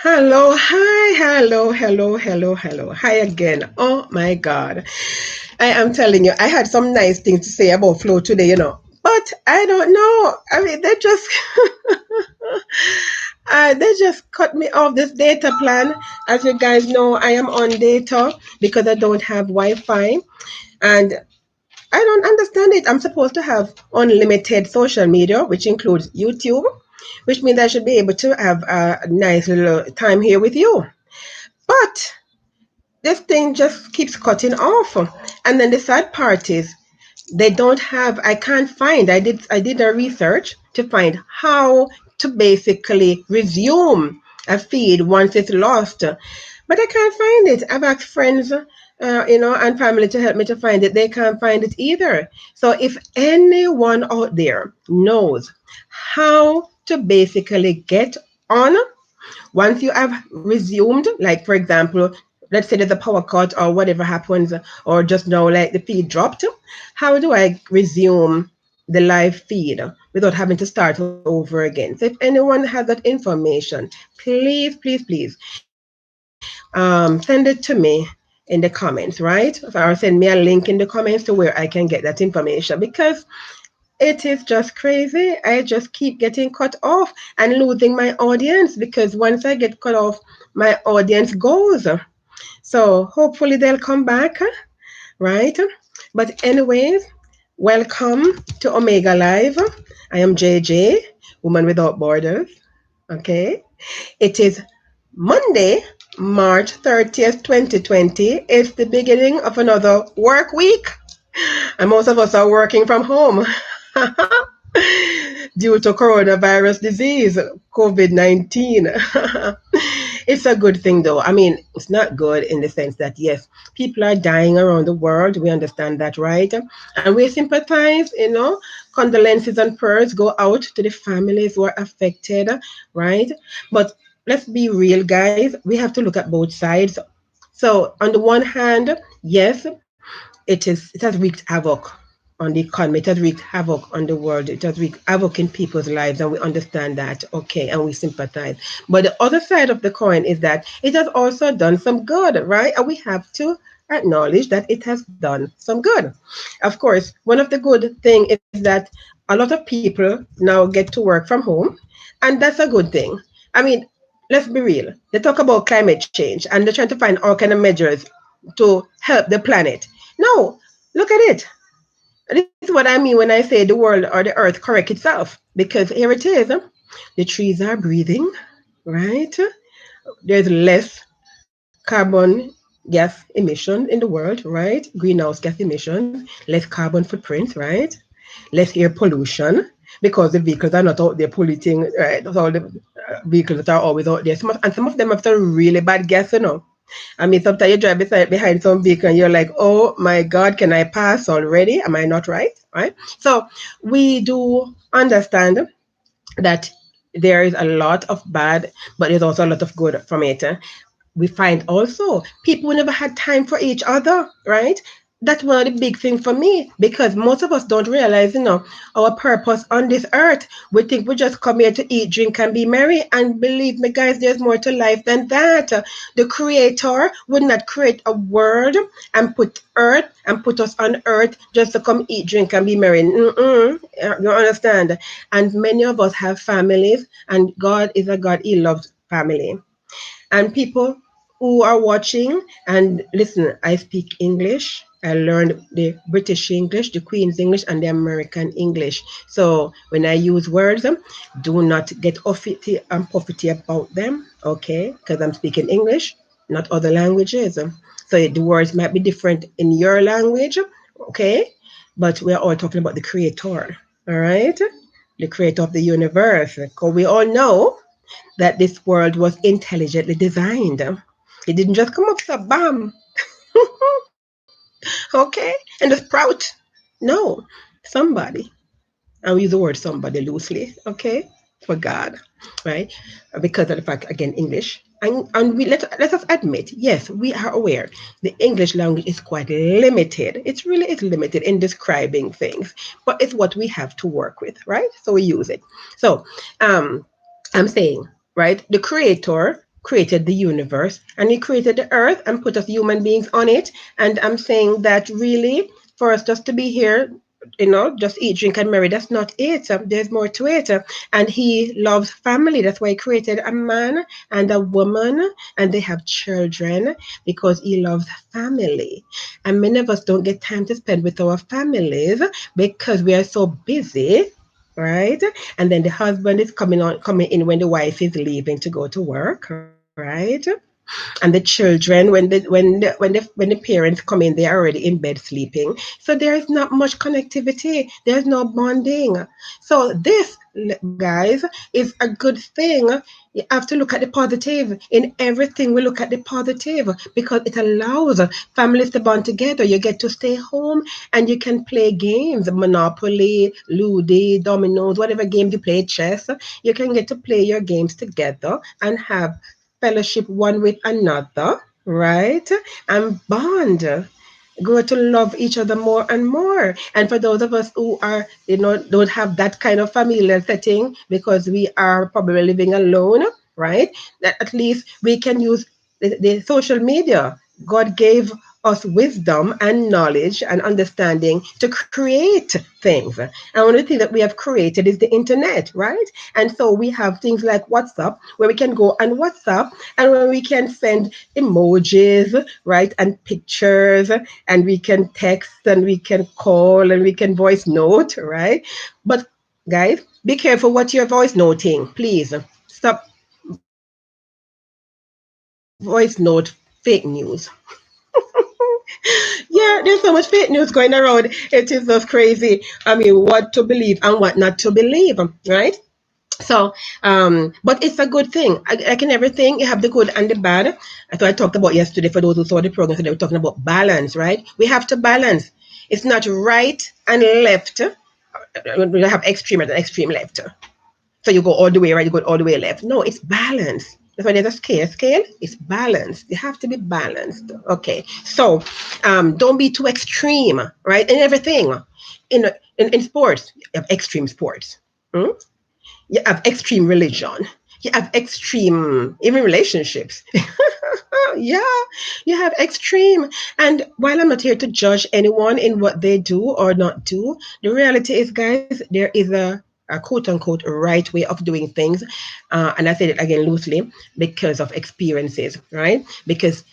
Hello, hi, hello. Hi again. Oh my God. I am telling you, I had some nice things to say about flow today, but I don't know. I mean, they just cut me off this data plan. As you guys know, I am on data because I don't have Wi-Fi, and I don't understand it. I'm supposed to have unlimited social media, which includes YouTube, which means I should be able to have a nice little time here with you. But this thing just keeps cutting off. And then the sad part is they don't have, I can't find, I did a research to find how to basically resume a feed once it's lost. But I can't find it. I've asked friends, and family to help me to find it. They can't find it either. So if anyone out there knows how to basically get on once you have resumed, like for example, let's say there's a power cut or whatever happens, or just now like the feed dropped, how do I resume the live feed without having to start over again? So if anyone has that information, please, send it to me in the comments, right? Or send me a link in the comments to where I can get that information, because it is just crazy. I just keep getting cut off and losing my audience, because once I get cut off, my audience goes. So hopefully they'll come back, right? But, anyways, welcome to Omega Live. I am JJ, Woman Without Borders. Okay. It is Monday, March 30th, 2020. It's the beginning of another work week, and most of us are working from home due to coronavirus disease, COVID 19. It's a good thing, though. I mean, it's not good in the sense that, yes, people are dying around the world. We understand that, right? And we sympathize, condolences and prayers go out to the families who are affected, right? But let's be real, guys. We have to look at both sides. So, on the one hand, yes, it has wreaked havoc on the economy. It has wreaked havoc on the world. It has wreaked havoc in people's lives, and we understand that, okay, and we sympathize. But the other side of the coin is that it has also done some good, right? And we have to acknowledge that it has done some good. Of course, one of the good thing is that a lot of people now get to work from home, and that's a good thing. I mean, let's be real. They talk about climate change, and they're trying to find all kind of measures to help the planet. No, look at it. This is what I mean when I say the world or the earth correct itself. Because here it is. The trees are breathing, right? There's less carbon gas emission in the world, right? Greenhouse gas emissions, less carbon footprints, right? Less air pollution, because the vehicles are not out there polluting, right? All the vehicles that are always out there. And some of them have some really bad gas. I mean, sometimes you drive behind some vehicle and you're like, oh my God, can I pass already? Am I not right? Right? So we do understand that there is a lot of bad, but there's also a lot of good from it. We find also people who never had time for each other, right? That's one of the big things for me, because most of us don't realize, our purpose on this earth. We think we just come here to eat, drink, and be merry. And believe me, guys, there's more to life than that. The Creator would not create a world and put earth and put us on earth just to come eat, drink, and be merry. Mm-mm. You understand? And many of us have families, and God is a God, He loves family. And people who are watching, and listen, I speak English. I learned the British English, the Queen's English, and the American English. So when I use words, do not get uppity and puffy about them, okay? Because I'm speaking English, not other languages. So the words might be different in your language, okay? But we're all talking about the Creator, all right? The Creator of the universe. Because we all know that this world was intelligently designed. It didn't just come up so bam, okay, and just sprout. No, somebody, and we use the word somebody loosely, okay, for God, right? Because of the fact, again, English. And let us admit, yes, we are aware the English language is quite limited. It really is limited in describing things, but it's what we have to work with, right? So we use it. So, I'm saying, right? The Creator created the universe and he created the earth and put us human beings on it. And I'm saying that really, for us just to be here, just eat, drink, and marry. That's not it. There's more to it. And he loves family. That's why he created a man and a woman, and they have children because he loves family. And many of us don't get time to spend with our families because we are so busy. Right, and then the husband is coming in when the wife is leaving to go to work. Right, and the children when the parents come in, they are already in bed sleeping, so there is not much connectivity, there's no bonding. So this, guys, is a good thing. You have to look at the positive in everything. We look at the positive because it allows families to bond together. You get to stay home and you can play games, Monopoly, Ludo, dominoes, whatever game you play, chess. You can get to play your games together and have fellowship one with another, right? And bond. Grow to love each other more and more. And for those of us who are, don't have that kind of familial setting because we are probably living alone, right? That at least we can use the social media. God gave us wisdom and knowledge and understanding to create things. And one of the things that we have created is the internet, right? And so we have things like WhatsApp where we can go on WhatsApp and where we can send emojis, right? And pictures, and we can text and we can call and we can voice note, right? But guys, be careful what you're voice noting, please. Stop voice note fake news. Yeah, there's so much fake news going around. It is just crazy. I mean, what to believe and what not to believe, right? So, but it's a good thing. Like in everything, you have the good and the bad. So I talked about yesterday for those who saw the program. So they were talking about balance, right? We have to balance. It's not right and left. We have extreme right and extreme left. So you go all the way right, you go all the way left. No, it's balanced. That's why there's a scale. Scale is balanced. You have to be balanced. Okay. So don't be too extreme, right? In everything. In sports, you have extreme sports. Hmm? You have extreme religion. You have extreme even relationships. Yeah, you have extreme. And while I'm not here to judge anyone in what they do or not do, the reality is, guys, there is a quote unquote right way of doing things. And I said it again loosely because of experiences, right? Because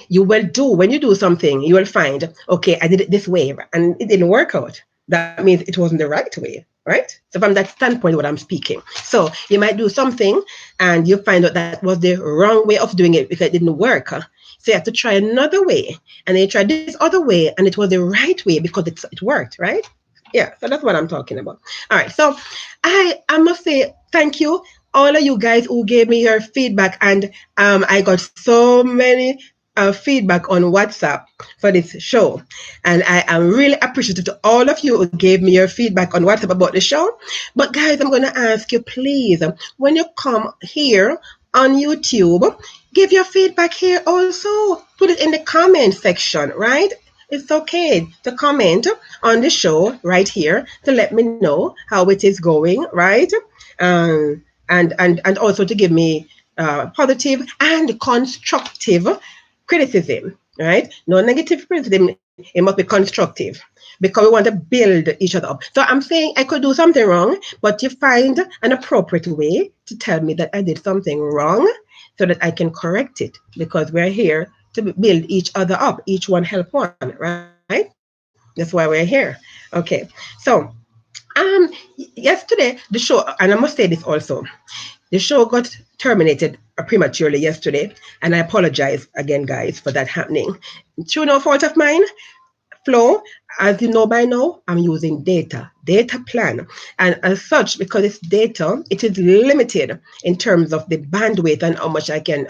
you will do when you do something, you will find, okay, I did it this way and it didn't work out. That means it wasn't the right way, right? So from that standpoint, what I'm speaking. So you might do something and you find out that was the wrong way of doing it because it didn't work. So you have to try another way. And then you try this other way and it was the right way because it worked, right? Yeah, so that's what I'm talking about. All right, so I must say thank you all of you guys who gave me your feedback, and I got so many feedback on WhatsApp for this show. And I am really appreciative to all of you who gave me your feedback on WhatsApp about the show. But guys, I'm going to ask you, please, when you come here on YouTube, give your feedback here also. Put it in the comment section, right? It's okay to comment on the show right here to let me know how it is going, right? And also to give me positive and constructive criticism, right? No negative criticism. It must be constructive because we want to build each other up. So I'm saying I could do something wrong, but you find an appropriate way to tell me that I did something wrong so that I can correct it because we're here to build each other up, each one help one, right? That's why we're here. Okay. So yesterday the show, and I must say this also, the show got terminated prematurely yesterday, and I apologize again, guys, for that happening. Through no fault of mine, Flow, as you know by now, I'm using data plan. And as such, because it's data, it is limited in terms of the bandwidth and how much I can,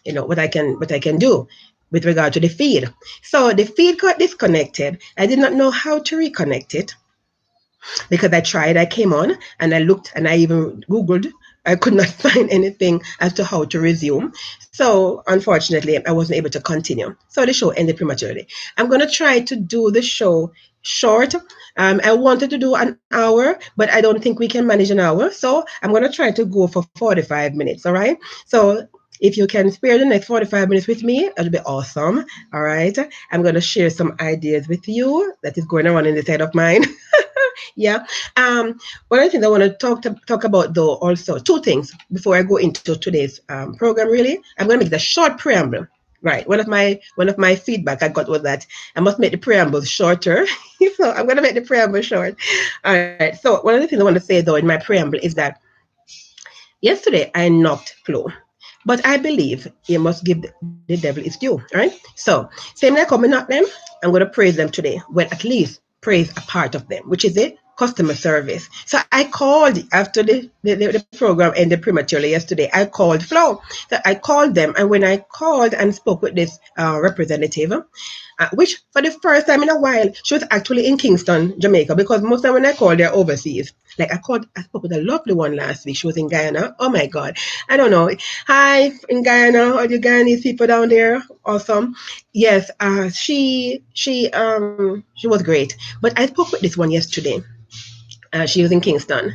what I can do with regard to the feed. So the feed got disconnected. I did not know how to reconnect it because I tried, I came on and I looked and I even Googled. I could not find anything as to how to resume. So, unfortunately, I wasn't able to continue. So, the show ended prematurely. I'm going to try to do the show short. I wanted to do an hour, but I don't think we can manage an hour. So I'm going to try to go for 45 minutes. All right. So if you can spare the next 45 minutes with me, it'll be awesome. All right. I'm going to share some ideas with you that is going around in the head of mine. Yeah. One of the things I want to talk about though also two things before I go into today's program. Really, I'm going to make the short preamble. Right. One of my feedback I got was that I must make the preamble shorter. So I'm going to make the preamble short. All right. So one of the things I want to say though in my preamble is that yesterday I knocked Flo. But I believe you must give the devil its due, right? So, same like coming up them, I'm going to praise them today. Well, at least praise a part of them, which is it? Customer service. So I called after the program ended prematurely yesterday. I called Flo. So I called them, and when I called and spoke with this representative, which for the first time in a while, she was actually in Kingston, Jamaica, because most of the time when I call, they're overseas. Like I spoke with a lovely one last week. She was in Guyana. Oh my God. I don't know. Hi in Guyana, all you Guyanese people down there. Awesome. Yes, she was great. But I spoke with this one yesterday. She was in Kingston.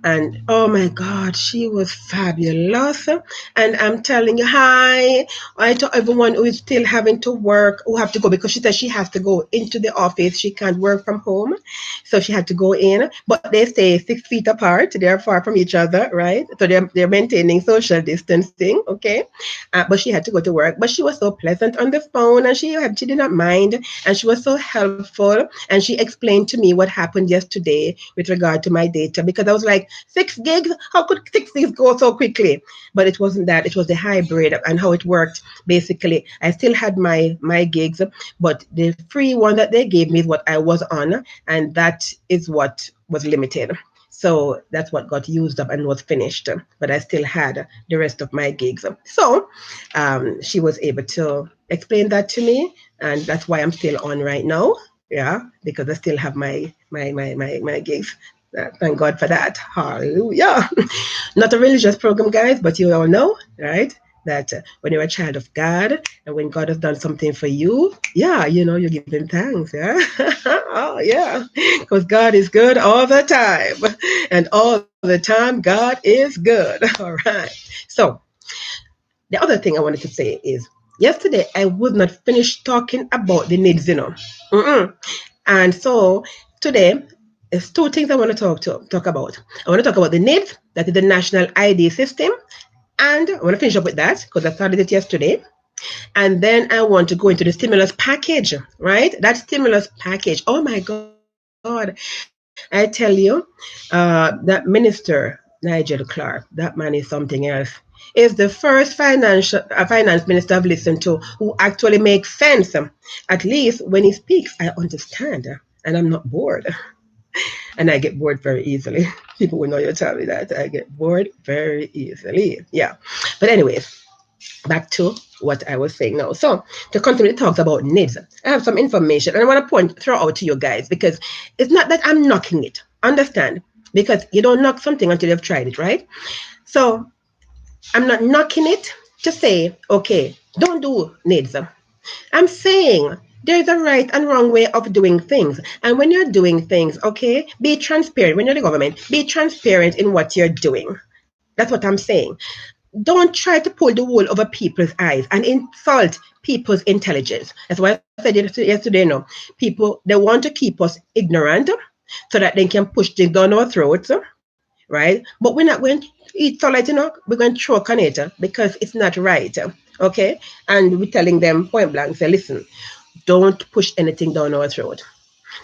And oh my God, she was fabulous. And I'm telling you, hi, I to everyone who is still having to work, who have to go because she said she has to go into the office. She can't work from home. So she had to go in. But they stay 6 feet apart. They're far from each other, right? So they're maintaining social distancing, okay? But she had to go to work. But she was so pleasant on the phone and she did not mind. And she was so helpful. And she explained to me what happened yesterday with regard to my data because I was like, 6 gigs? How could 6 gigs go so quickly? But it wasn't that. It was the hybrid and how it worked. Basically, I still had my gigs, but the free one that they gave me is what I was on, and that is what was limited. So that's what got used up and was finished. But I still had the rest of my gigs. So she was able to explain that to me, and that's why I'm still on right now. Yeah, because I still have my gigs. Thank God for that. Hallelujah. Not a religious program, guys, but you all know, right? That when you're a child of God and when God has done something for you, yeah, you give him thanks, yeah? Oh, yeah. Because God is good all the time. And all the time, God is good. All right. So, the other thing I wanted to say is yesterday I would not finish talking about the needs, Mm-mm. And so today, there's two things I want to talk about. I want to talk about the NID, that is the National ID System, and I want to finish up with that because I started it yesterday. And then I want to go into the stimulus package, right? That stimulus package. Oh my God. I tell you, that minister, Nigel Clark, that man is something else. Is the first finance minister I've listened to who actually makes sense. At least when he speaks, I understand and I'm not bored. And I get bored very easily. People will know you tell me that. I get bored very easily. Yeah. But anyways, back to what I was saying now. So to continue, it talks about needs. I have some information and I want to throw out to you guys because it's not that I'm knocking it. Understand? Because you don't knock something until you've tried it, right? So I'm not knocking it to say, okay, don't do needs. I'm saying there's a right and wrong way of doing things. And when you're doing things, okay, be transparent. When you're the government, be transparent in what you're doing. That's what I'm saying. Don't try to pull the wool over people's eyes and insult people's intelligence. That's why I said yesterday, people, they want to keep us ignorant so that they can push things down our throats, right? But we're not going to eat solid, we're going to choke on it because it's not right, okay? And we're telling them point blank, say, listen, don't push anything down our throat.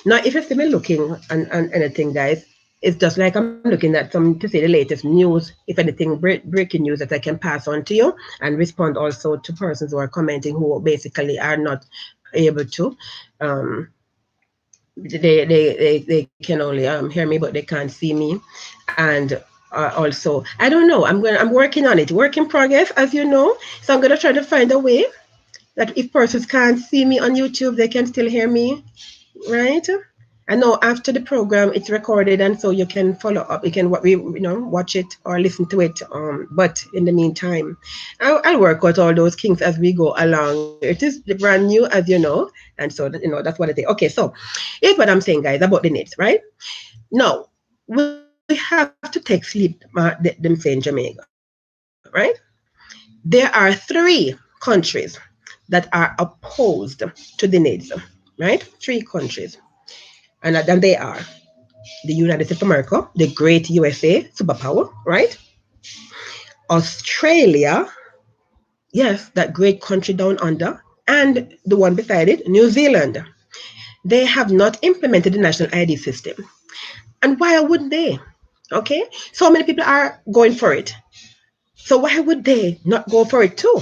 Now, if you see me looking and anything, guys, it's just like I'm looking at some to see the latest news, if anything, breaking news that I can pass on to you and respond also to persons who are commenting who basically are not able to. Um, they can only hear me, but they can't see me. And also, I don't know. I'm working on it, work in progress, as you know. So I'm gonna try to find a way that if persons can't see me on YouTube, they can still hear me, right? I know after the program it's recorded, and so you can follow up. You can watch it or listen to it. But in the meantime, I'll work out all those kinks as we go along. It is brand new, as you know, and so that's what it is. Okay, so here's what I'm saying, guys, about the needs, right? Now we have to take sleep, them say in Jamaica, right? There are three countries that are opposed to the needs, right? Three countries, and they are the United States of America, the great USA superpower, right? Australia, yes, that great country down under, and the one beside it, New Zealand. They have not implemented the national ID system. And why wouldn't they? Okay? So many people are going for it. So why would they not go for it too?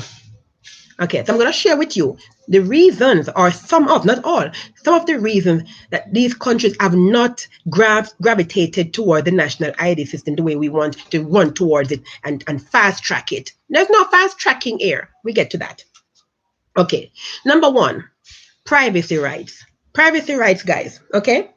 Okay, so I'm going to share with you the reasons, or some of, not all, some of the reasons that these countries have not gravitated toward the national ID system the way we want to run towards it and fast track it. There's no fast tracking here. We get to that. Okay, number one, privacy rights. Privacy rights, guys, okay?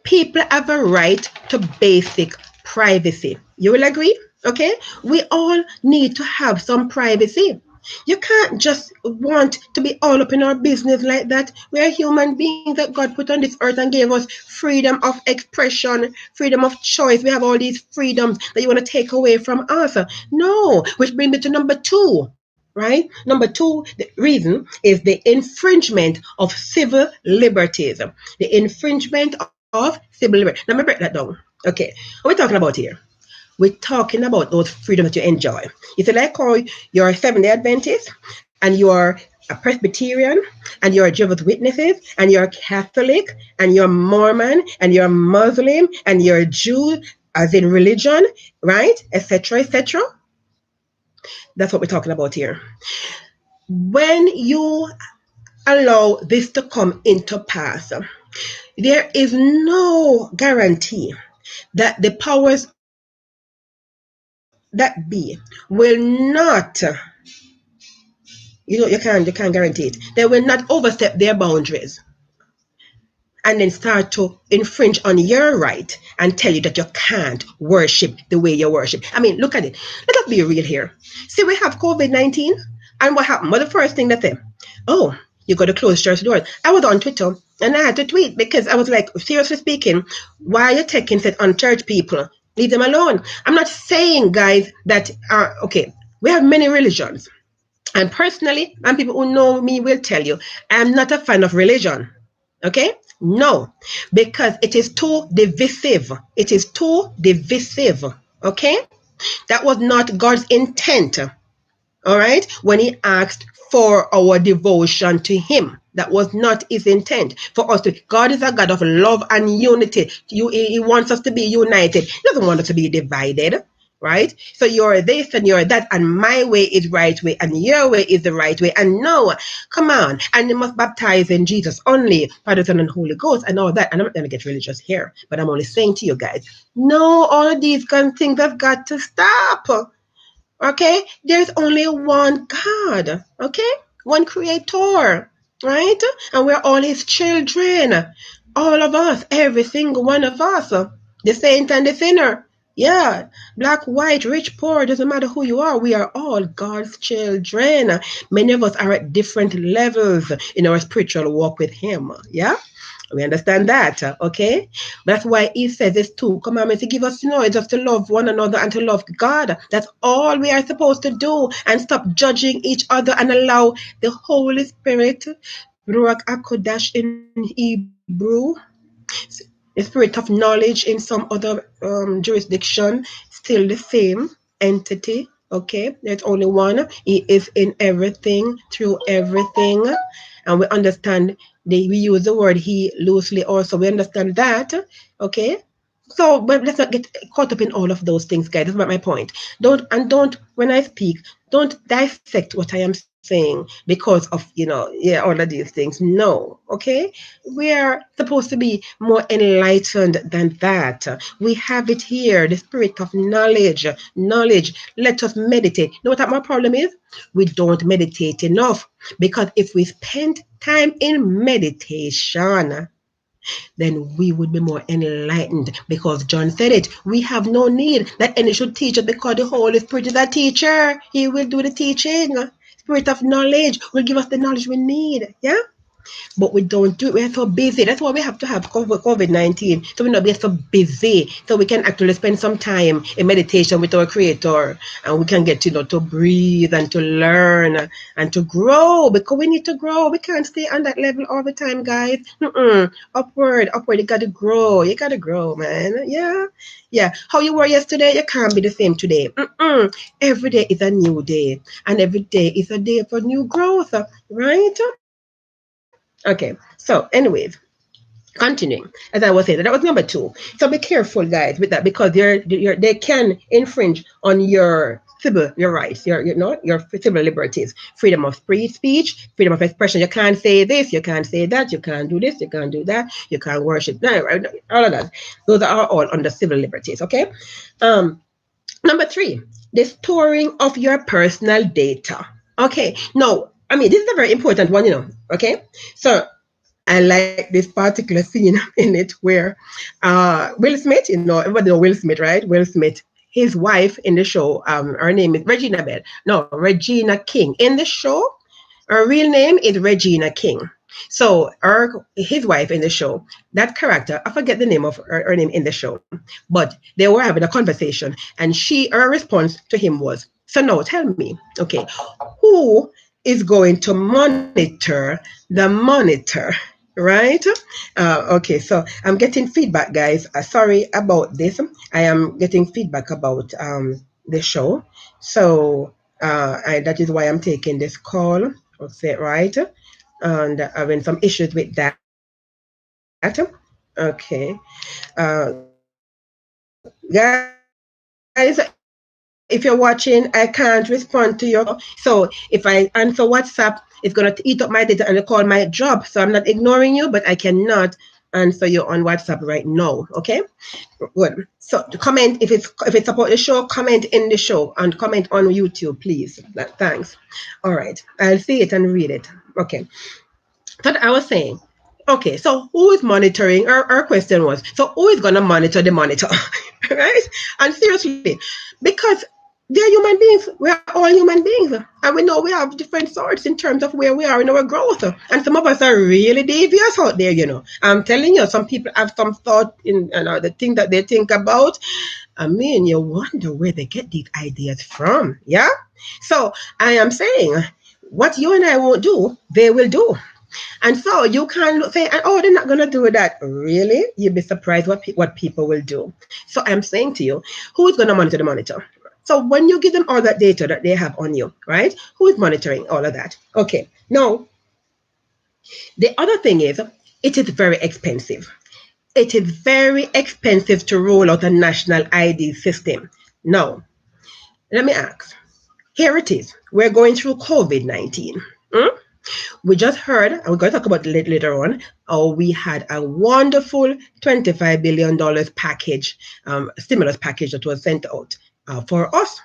People have a right to basic privacy. You will agree? Okay? We all need to have some privacy. You can't just want to be all up in our business like that. We're human beings that God put on this earth and gave us freedom of expression, freedom of choice. We have all these freedoms that you want to take away from us. No, which brings me to number two, right? Number two, the reason is the infringement of civil liberties. The infringement of civil liberties. Now, let me break that down. Okay, what are we talking about here? We're talking about those freedoms that you enjoy. You say, like, how you're a Seventh-day Adventist and you're a Presbyterian and you're a Jehovah's Witnesses and you're Catholic and you're Mormon and you're Muslim and you're a Jew, as in religion, right? Etc. Etc. That's what we're talking about here. When you allow this to come into pass, there is no guarantee that the powers that be will not, you can't guarantee it. They will not overstep their boundaries and then start to infringe on your right and tell you that you can't worship the way you worship. I mean, look at it. Let us be real here. See, we have COVID-19, and what happened? Well, the first thing that said, oh, you got to close church doors. I was on Twitter and I had to tweet because I was like, seriously speaking, why are you taking it on church people? Leave them alone. I'm not saying, guys, that, okay, we have many religions. And personally, and people who know me will tell you, I'm not a fan of religion. Okay? No, because it is too divisive. It is too divisive. Okay? That was not God's intent. All right? When He asked for our devotion to Him, that was not His intent for us to. God is a God of love and unity. He wants us to be united. He doesn't want us to be divided. Right? So you're this and you're that, and my way is right way, and your way is the right way. And no, come on. And you must baptize in Jesus only, Father, Son, and Holy Ghost, and all that. And I'm not going to get religious here, but I'm only saying to you guys, no, all of these kind of things have got to stop. Okay? There's only one God. Okay? One creator. Right? And we're all His children. All of us, every single one of us. The saint and the sinner. Yeah, black, white, rich, poor, doesn't matter who you are. We are all God's children. Many of us are at different levels in our spiritual walk with Him. Yeah, we understand that. Okay, that's why He says there's two commandments. He gives us, it's just to love one another and to love God. That's all we are supposed to do, and stop judging each other and allow the Holy Spirit, Ruach Hakodesh in Hebrew, the spirit of knowledge in some other jurisdiction, still the same entity. Okay, there's only one. He is in everything, through everything, and we understand. We use the word He loosely. Also, we understand that. Okay, so but let's not get caught up in all of those things, guys. That's not my point. Don't when I speak, don't dissect what I am saying because of all of these things. No, okay. We are supposed to be more enlightened than that. We have it here, the spirit of knowledge. Knowledge. Let us meditate. You know what my problem is? We don't meditate enough, because if we spend time in meditation, then we would be more enlightened because John said it. We have no need that any should teach us because the Holy Spirit is a teacher. He will do the teaching. Spirit of knowledge will give us the knowledge we need. Yeah? But we don't do it. We're so busy. That's why we have to have COVID 19. So we not be so busy. So we can actually spend some time in meditation with our Creator. And we can get to breathe and to learn and to grow because we need to grow. We can't stay on that level all the time, guys. Upward, upward. You got to grow. You got to grow, man. Yeah. Yeah. How you were yesterday, you can't be the same today. Every day is a new day. And every day is a day for new growth. Right? Okay, so anyways, continuing, as I was saying, that was number two. So be careful, guys, with that because they can infringe on your rights, your civil liberties, freedom of free speech, freedom of expression. You can't say this, you can't say that, you can't do this, you can't do that, you can't worship. No, all of that. Those are all under civil liberties. Okay. Um, Number three, the storing of your personal data. Okay. Now, I mean, this is a very important one. Okay. So I like this particular scene in it where Will Smith, everybody know Will Smith, right? Will Smith, his wife in the show, her name is Regina Bell. No, Regina King. In the show, her real name is Regina King. So his wife in the show, that character, I forget the name of her name in the show, but they were having a conversation, and her response to him was, "So now tell me, okay, who is going to monitor the monitor?" Right? Okay, so I'm getting feedback, guys. Sorry about this. I am getting feedback about the show. So that is why I'm taking this call. I'll say it right. And having some issues with that. Okay. Guys, if you're watching, I can't respond to your call. So if I answer WhatsApp, it's going to eat up my data and the call might drop. So I'm not ignoring you, but I cannot answer you on WhatsApp right now. Okay? Good. So to comment, if it's about the show, comment in the show and comment on YouTube, please. Thanks. All right. I'll see it and read it. Okay. But I was saying, okay, so who is monitoring? Our question was, so who is gonna monitor the monitor, right? And seriously, because they're human beings. We're all human beings, and we know we have different sorts in terms of where we are in our growth. And some of us are really devious out there. I'm telling you, some people have some thought in the thing that they think about. I mean, you wonder where they get these ideas from. Yeah. So I am saying, what you and I won't do, they will do. And so you can say, oh, they're not going to do that. Really? You'd be surprised what people will do. So I'm saying to you, who is going to monitor the monitor? So when you give them all that data that they have on you, right? Who is monitoring all of that? Okay. Now, the other thing is, it is very expensive. It is very expensive to roll out a national ID system. Now, let me ask. Here it is. We're going through COVID 19. We just heard, and we're going to talk about it later on, we had a wonderful $25 billion package, stimulus package that was sent out for us.